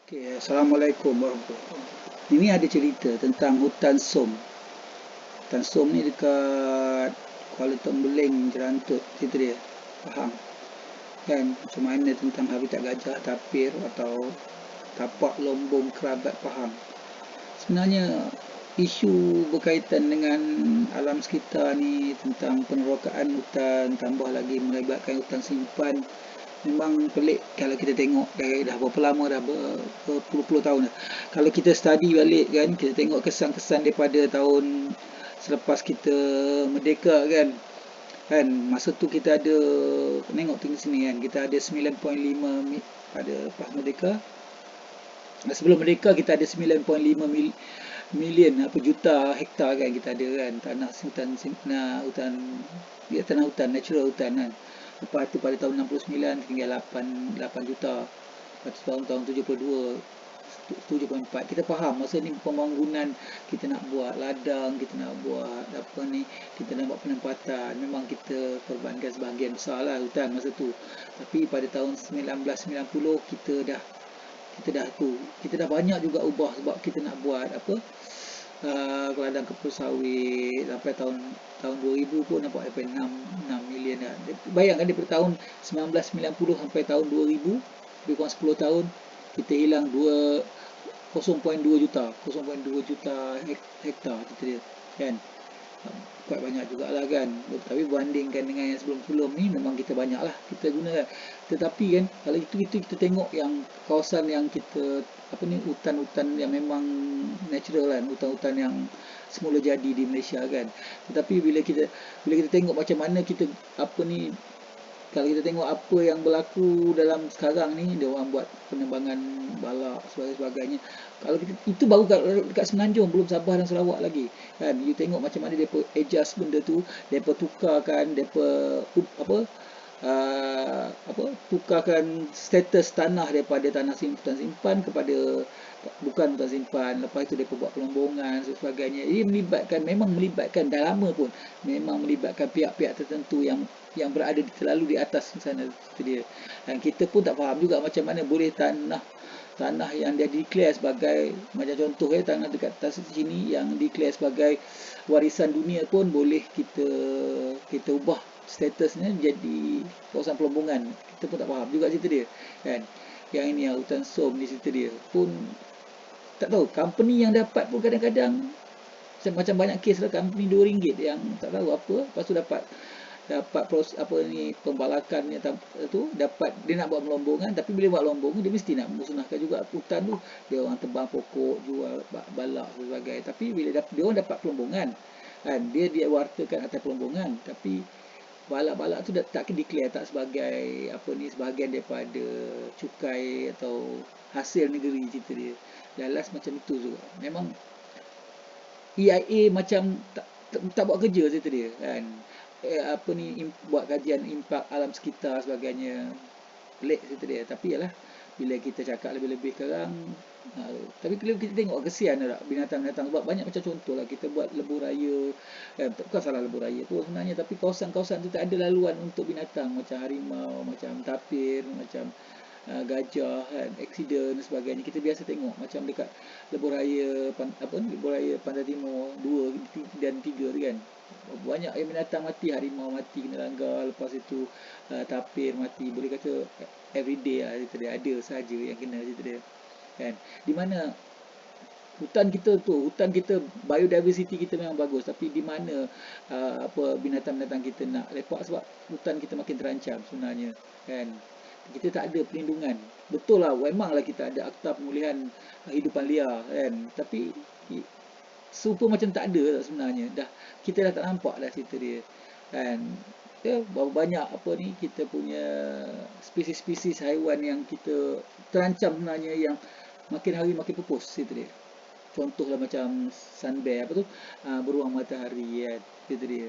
Okay, Assalamualaikum warahmatullahi wabarakatuh. Ini ada cerita tentang hutan Som. Hutan Som ni dekat Kuala Tembeling, Jerantut, situ dia. Faham? Kan macam mana tentang habitat gajah, tapir atau tapak lombong kerabat, faham? Sebenarnya isu berkaitan dengan alam sekitar ni tentang penerokaan hutan, tambah lagi melibatkan hutan simpan, memang pelik kalau kita tengok dah berapa lama dah, berpuluh-puluh tahun dah. Kalau kita study balik kan, kita tengok kesan-kesan daripada tahun selepas kita merdeka kan masa tu kita ada, tengok tinggi sini kan, kita ada 9.5 pada lepas merdeka. Sebelum merdeka kita ada 9.5 million apa juta hektar kan, kita ada kan tanah hutan, hutan ya, tanah hutan natural hutan kan. Lepas tu pada tahun 69 tinggal 8 juta. Lepas tu tahun 72 74 kita faham masa ni pembangunan, kita nak buat ladang, kita nak buat apa ni, kita nak buat penempatan, memang kita korbankan sebahagian besar lah hutan masa tu. Tapi pada tahun 1990 kita dah banyak juga ubah, sebab kita nak buat apa, ladang kelapa sawit sampai tahun tahun 2000 pun nampak sampai 6 million dah. Bayangkan daripada tahun 1990 sampai tahun 2000, lebih kurang 10 tahun, kita hilang 0.2 juta, 0.2 juta hektar kita dia kan. Quite banyak jugalah kan, tapi berbandingkan dengan yang sebelum-sebelum ni memang kita banyak lah kita guna. Tetapi kan kalau itu kita tengok yang kawasan yang kita apa ni, hutan-hutan yang memang natural kan, hutan-hutan yang semula jadi di Malaysia kan. Tetapi bila kita tengok macam mana kita apa ni, kalau kita tengok apa yang berlaku dalam sekarang ni, dia orang buat penerbangan balak sebagainya. Kalau kita, itu baru dekat Semenanjung, belum Sabah dan Sarawak lagi kan. You tengok macam mana depa adjust benda tu, depa tukarkan, depa tukarkan status tanah daripada tanah hutan simpan kepada bukan hutan simpan. Lepas itu depa buat pelombongan dan sebagainya. Ini memang melibatkan dah lama pun, memang melibatkan pihak-pihak tertentu yang berada terlalu di atas sana itu dia. Dan kita pun tak faham juga macam mana boleh tanah yang dia declare sebagai, macam contoh tanah dekat atas sini yang declare sebagai warisan dunia pun boleh kita ubah statusnya jadi kawasan pelombongan. Kita pun tak faham juga situ dia kan. Yang ini hutan Som di situ dia pun tak tahu, company yang dapat pun kadang-kadang macam banyak kes lah, company RM2 yang tak tahu apa, lepas tu dapat apa ni, pembalakannya tu, dapat dia nak buat melombongan, tapi bila buat lombongan dia mesti nak musnahkan juga hutan tu. Dia orang tebang pokok, jual balak dan sebagainya. Tapi bila dia orang dapat pelombongan kan, dia wartakan atas pelombongan, tapi balak-balak tu tak declare tak sebagai apa ni, sebahagian daripada cukai atau hasil negeri cerita dia. Lalas macam itu juga. Memang EIA macam tak buat kerja cerita dia kan. Apa ni, buat kajian impak alam sekitar sebagainya. Pelik cerita dia. Tapi yalah, bila kita cakap lebih-lebih sekarang, tapi kalau kita tengok kesian tak binatang-binatang, sebab banyak macam contoh lah kita buat lebuh raya, bukan salah lebuh raya tu sebenarnya, tapi kawasan-kawasan tu tak ada laluan untuk binatang macam harimau, macam tapir, macam gajah kan, aksiden dan sebagainya. Kita biasa tengok macam dekat lebuh raya lebuh raya Pantai Timur 2 dan 3 tu kan, banyak yang binatang mati, harimau mati kena langgar, lepas itu tapir mati. Boleh kata everyday lah cerita dia, ada saja yang kena cerita dia kan. Di mana hutan kita biodiversity kita memang bagus, tapi di mana apa binatang-binatang kita nak lepak, sebab hutan kita makin terancam sebenarnya kan. Kita tak ada perlindungan. Betul lah, memanglah kita ada Akta Pemulihan Hidupan Liar kan, tapi super macam tak ada sebenarnya. Kita dah tak nampak dah cerita dia kan. Berapa banyak apa ni kita punya spesies-spesies haiwan yang kita terancam sebenarnya, yang makin hari makin pupus cerita dia. Contohlah macam sun bear, apa tu, beruang matahari kan, cerita dia.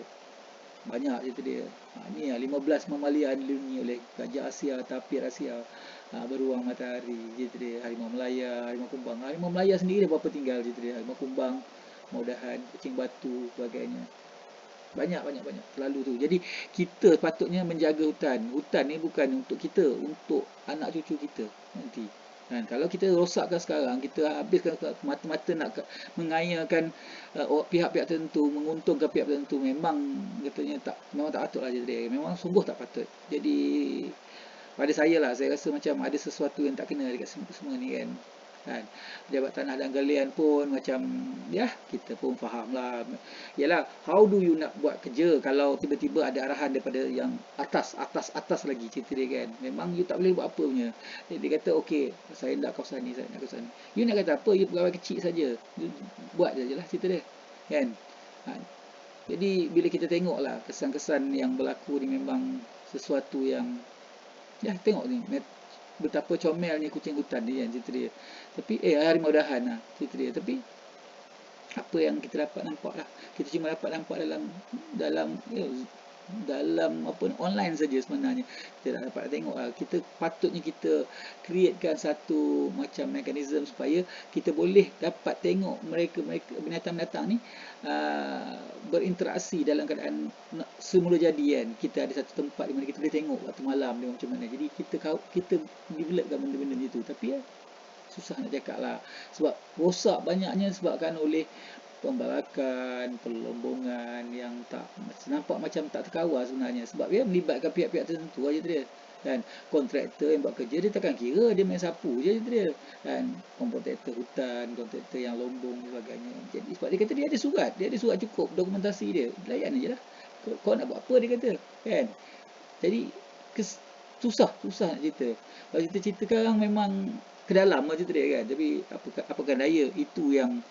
Banyak cerita dia. Ni 15 mamalia dilindungi oleh gajah Asia, tapir Asia, beruang matahari cerita dia, harimau Melaya, harimau kumbang. Harimau Melaya sendiri berapa tinggal cerita dia, harimau kumbang, Maudahan, kucing batu sebagainya. Banyak terlalu tu. Jadi kita patutnya menjaga hutan. Hutan ni bukan untuk kita, untuk anak cucu kita nanti. Kan, kalau kita rosakkan sekarang, kita habiskan mata-mata nak mengayakan pihak-pihak tertentu, menguntungkan pihak tertentu, memang tak patut lah dia. Memang sungguh tak patut. Jadi pada saya lah, saya rasa macam ada sesuatu yang tak kena dekat semua ni kan. Kan, pejabat tanah dan galian pun macam, ya, kita pun faham lah. Yalah, how do you nak buat kerja kalau tiba-tiba ada arahan daripada yang atas lagi, cerita dia kan. Memang you tak boleh buat apa punya. Jadi dia kata, okey, saya nak kawasan ni, saya nak kawasan ni. You nak kata apa, you pegawai kecil saja. You buat je lah cerita dia. Kan. Ha, jadi bila kita tengok lah kesan-kesan yang berlaku ni, memang sesuatu yang, ya, tengok ni betapa comelnya kucing hutan ni kan, cerita dia. Tapi harimau dahan lah cerita dia. Tapi apa yang kita dapat nampak lah, kita cuma dapat nampak dalam dalam dalam apa online saja sebenarnya. Kita tak dapat tengok lah. Kita patutnya kita createkan satu macam mekanisme supaya kita boleh dapat tengok mereka binatang-binatang ni berinteraksi dalam keadaan semula jadi kan. Kita ada satu tempat di mana kita boleh tengok waktu malam dia macam mana. Jadi kita developkan benda-benda macam tu. Tapi ya, susah nak cakap lah. Sebab rosak banyaknya disebabkan oleh pembalakan, pelombongan yang tak nampak macam tak terkawal sebenarnya. Sebab dia melibatkan pihak-pihak tertentu aja dia. Dan kontraktor yang buat kerja, dia takkan kira dia main sapu je dia. Dan kontraktor hutan, kontraktor yang lombong dan sebagainya. Jadi sebab dia kata dia ada surat cukup dokumentasi dia. Layan aje lah. Kau nak buat apa, dia kata. Kan? Jadi susah nak cerita. Kalau kita cerita sekarang memang ke dalam cerita dia kan. Tapi apakah daya, itu yang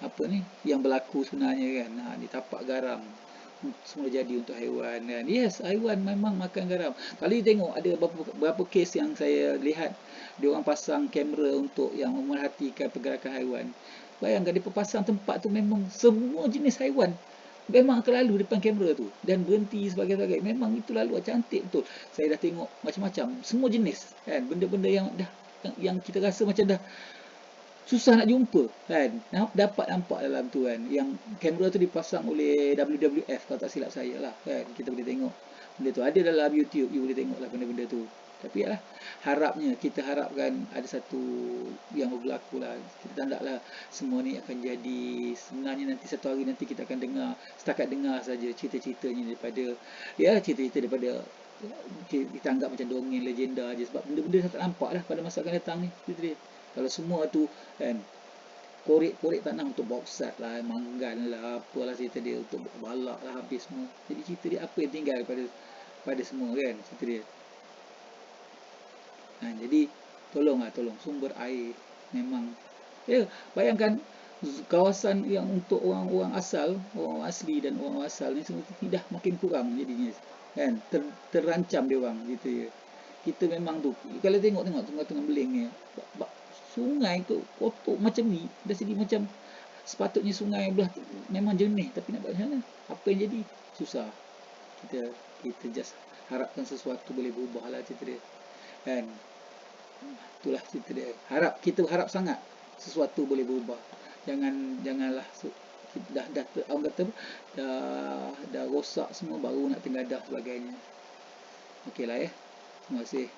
apa ni, yang berlaku sebenarnya kan. Ni tapak garam semua jadi untuk haiwan kan. Yes, haiwan memang makan garam. Kalau you tengok ada berapa kes yang saya lihat dia orang pasang kamera untuk yang memerhatikan pergerakan haiwan. Bayangkan dia pasang tempat tu memang semua jenis haiwan memang akan lalu depan kamera tu dan berhenti sebagainya. Memang itu lalu cantik betul. Saya dah tengok macam-macam semua jenis kan, benda-benda yang kita rasa macam dah susah nak jumpa kan, dapat nampak dalam tu kan. Yang kamera tu dipasang oleh WWF kalau tak silap saya lah kan. Kita boleh tengok benda tu ada dalam YouTube, you boleh tengok lah benda-benda tu. Tapi ya, kita harapkan ada satu yang berlaku lah. Kita tak naklah semua ni akan jadi. Sebenarnya nanti satu hari nanti kita akan setakat dengar saja cerita-ceritanya daripada cerita-cerita daripada kita anggap macam dongeng legenda aja. Sebab benda-benda tak nampak lah pada masa akan datang ni cerita dia. Kalau semua tu kan, korek tanah untuk bauxite lah, manggan lah, apalah cerita dia, untuk balak lah, habis semua. Jadi cerita dia apa yang tinggal pada semua kan, cerita dia. Jadi tolong sumber air memang, bayangkan kawasan yang untuk orang-orang asal, orang asli dan orang asal ni semua dah makin kurang jadinya kan, terancam dia orang gitu ya. Kita memang tu kalau tengok tengah-tengah beling ni, sungai tu kotor macam ni, dah segi macam sepatutnya sungai belah memang jernih, tapi nak buat macam mana? Apa yang jadi? Susah. Kita just harapkan sesuatu boleh berubah lah cerita dia kan. Itulah cerita dia. Kita harap sangat sesuatu boleh berubah. Janganlah orang kata dah rosak semua baru nak tengadah sebagainya. Okeylah ya. Terima kasih.